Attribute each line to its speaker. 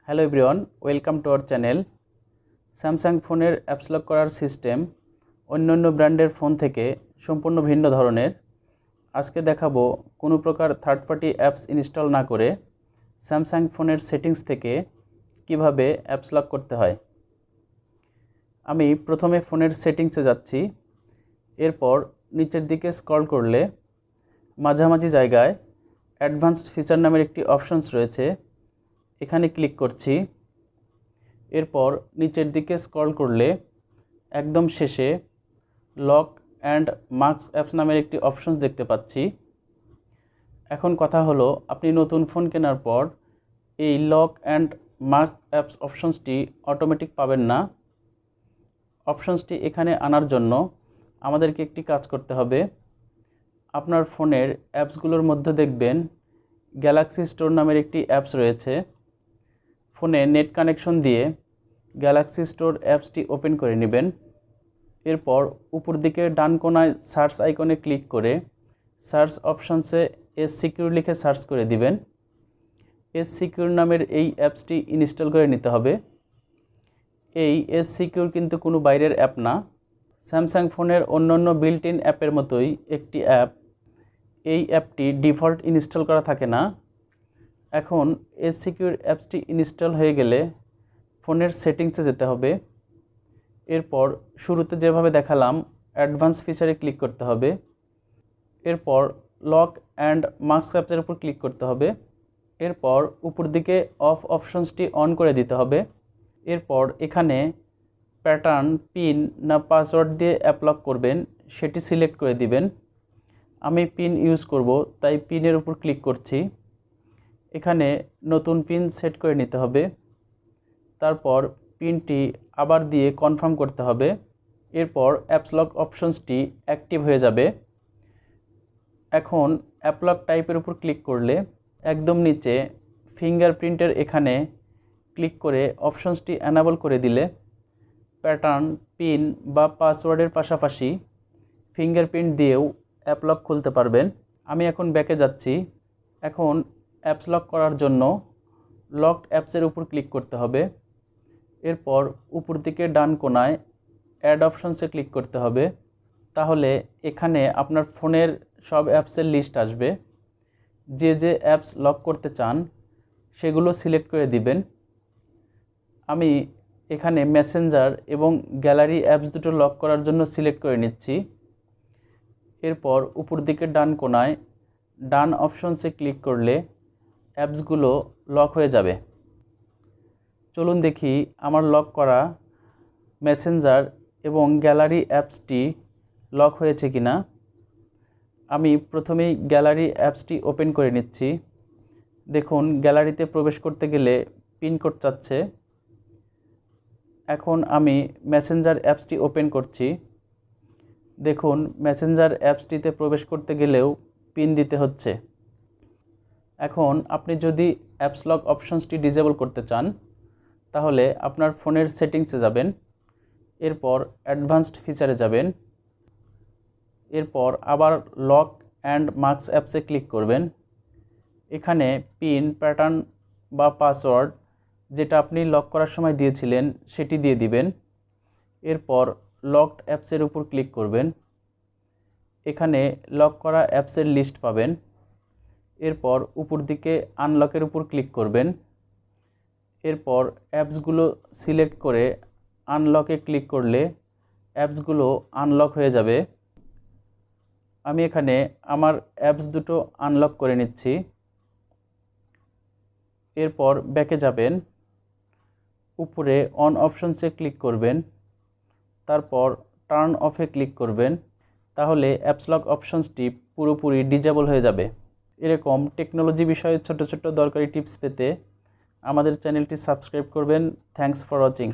Speaker 1: Hello everyone, welcome to our channel. Samsung ফোনের apps lock করার system অন্যান্য ব্র্যান্ডের ফোন থেকে সম্পূর্ণ ভিন্ন ধরনের। আজকে দেখাবো কোনো প্রকার থার্ড পার্টি অ্যাপস ইনস্টল না করে স্যামসাং ফোনের সেটিংস থেকে কিভাবে অ্যাপস লক করতে হয়। আমি প্রথমে ফোনের সেটিংসে যাচ্ছি, এরপর নিচের দিকে স্ক্রল করলে মাঝামাঝি জায়গায় অ্যাডভান্সড ফিচার নামের একটি অপশনস রয়েছে, এখানে ক্লিক করছি। এরপর নিচের দিকে স্ক্রল করলে একদম শেষে লক অ্যান্ড মাস্ক অ্যাপস নামের একটি অপশনস দেখতে পাচ্ছি। এখন কথা হলো, আপনি নতুন ফোন কেনার পর এই লক অ্যান্ড মাস্ক অ্যাপস অপশনসটি অটোমেটিক পাবেন না। অপশনসটি এখানে আনার জন্য আমাদেরকে একটি কাজ করতে হবে। আপনার ফোনের অ্যাপসগুলোর মধ্যে দেখবেন গ্যালাক্সি স্টোর নামের একটি অ্যাপস রয়েছে। ফোনে নেট কানেকশন দিয়ে গ্যালাক্সি স্টোর অ্যাপসটি ওপেন করে নেবেন। এরপর উপর দিকে ডান কোণায় সার্চ আইকনে ক্লিক করে সার্চ অপশনসে এস সিকিউর লিখে সার্চ করে দিবেন। এস সিকিউর নামের এই অ্যাপসটি ইনস্টল করে নিতে হবে। এই এস সিকিউর কিন্তু কোনো বাইরের অ্যাপ না, স্যামসাং ফোনের অন্যান্য বিল্ট ইন অ্যাপের মতোই একটি অ্যাপ। এই অ্যাপটি ডিফল্ট ইনস্টল করা থাকে না। এখন এস সিকিউর অ্যাপসটি ইনস্টল হয়ে গেলে ফোনের সেটিংসে যেতে হবে। এরপর শুরুতে যেভাবে দেখালাম অ্যাডভান্স ফিচারে ক্লিক করতে হবে। এরপর লক অ্যান্ড মাস্ক অ্যাপসের উপর ক্লিক করতে হবে। এরপর উপর দিকে অফ অপশনসটি অন করে দিতে হবে। এরপর এখানে প্যাটার্ন, পিন না পাসওয়ার্ড দিয়ে অ্যাপলক করবেন সেটি সিলেক্ট করে দিবেন। আমি পিন ইউজ করব, তাই পিনের উপর ক্লিক করছি। এখানে নতুন পিন সেট করে নিতে হবে। তারপর পিনটি আবার দিয়ে কনফার্ম করতে হবে। এরপর অ্যাপস লক অপশনসটি অ্যাক্টিভ হয়ে যাবে। এখন অ্যাপলক টাইপের উপর ক্লিক করলে একদম নিচে ফিঙ্গারপ্রিন্টের এখানে ক্লিক করে অপশনসটি অ্যানাবল করে দিলে প্যাটার্ন, পিন বা পাসওয়ার্ডের পাশাপাশি ফিঙ্গারপ্রিন্ট দিয়েও অ্যাপলক খুলতে পারবেন। আমি এখন ব্যাকে যাচ্ছি। এখন অ্যাপস লক করার জন্য লকড অ্যাপসের উপর ক্লিক করতে হবে। এরপর উপর দিকে ডান কোণায় অ্যাড অপশনসে ক্লিক করতে হবে। তাহলে এখানে আপনার ফোনের সব অ্যাপসের লিস্ট আসবে। যে যে অ্যাপস লক করতে চান সেগুলো সিলেক্ট করে দিবেন। আমি এখানে মেসেঞ্জার এবং গ্যালারি অ্যাপস দুটো লক করার জন্য সিলেক্ট করে নিচ্ছি। এরপর উপর দিকে ডান কোণায় ডান অপশনসে ক্লিক করলে অ্যাপসগুলো লক হয়ে যাবে। চলুন দেখি আমার লক করা মেসেঞ্জার এবং গ্যালারি অ্যাপসটি লক হয়েছে কিনা। আমি প্রথমেই গ্যালারি অ্যাপসটি ওপেন করে নিচ্ছি। দেখুন গ্যালারিতে প্রবেশ করতে গেলে পিনকোড চাচ্ছে। এখন আমি মেসেঞ্জার অ্যাপসটি ওপেন করছি। দেখুন মেসেঞ্জার অ্যাপসটিতে প্রবেশ করতে গেলেও পিন দিতে হচ্ছে। এখন আপনি যদি অ্যাপস লক অপশনসটি ডিসেবল করতে চান তাহলে আপনার ফোনের সেটিংসে যাবেন। এরপর অ্যাডভান্সড ফিচারে যাবেন। এরপর আবার লক অ্যান্ড মাস্ক অ্যাপসে ক্লিক করবেন। এখানে পিন, প্যাটার্ন বা পাসওয়ার্ড যেটা আপনি লক করার সময় দিয়েছিলেন সেটি দিয়ে দিবেন। এরপর লকড অ্যাপসের উপর ক্লিক করবেন। এখানে লক করা অ্যাপসের লিস্ট পাবেন। এরপর উপর দিকে আনলকের উপর ক্লিক করবেন। এরপর অ্যাপসগুলো সিলেক্ট করে আনলকে ক্লিক করলে অ্যাপসগুলো আনলক হয়ে যাবে। আমি এখানে আমার অ্যাপস দুটো আনলক করে নিচ্ছি। এরপর ব্যাকে যাবেন, উপরে অন অপশনসে ক্লিক করবেন, তারপর টার্ন অফে ক্লিক করবেন। তাহলে অ্যাপস লক অপশনসটি পুরোপুরি ডিসেবল হয়ে যাবে। এরকম টেকনোলজি বিষয়ে ছোট ছোট দরকারি টিপস পেতে আমাদের চ্যানেলটি সাবস্ক্রাইব করবেন। Thanks for watching.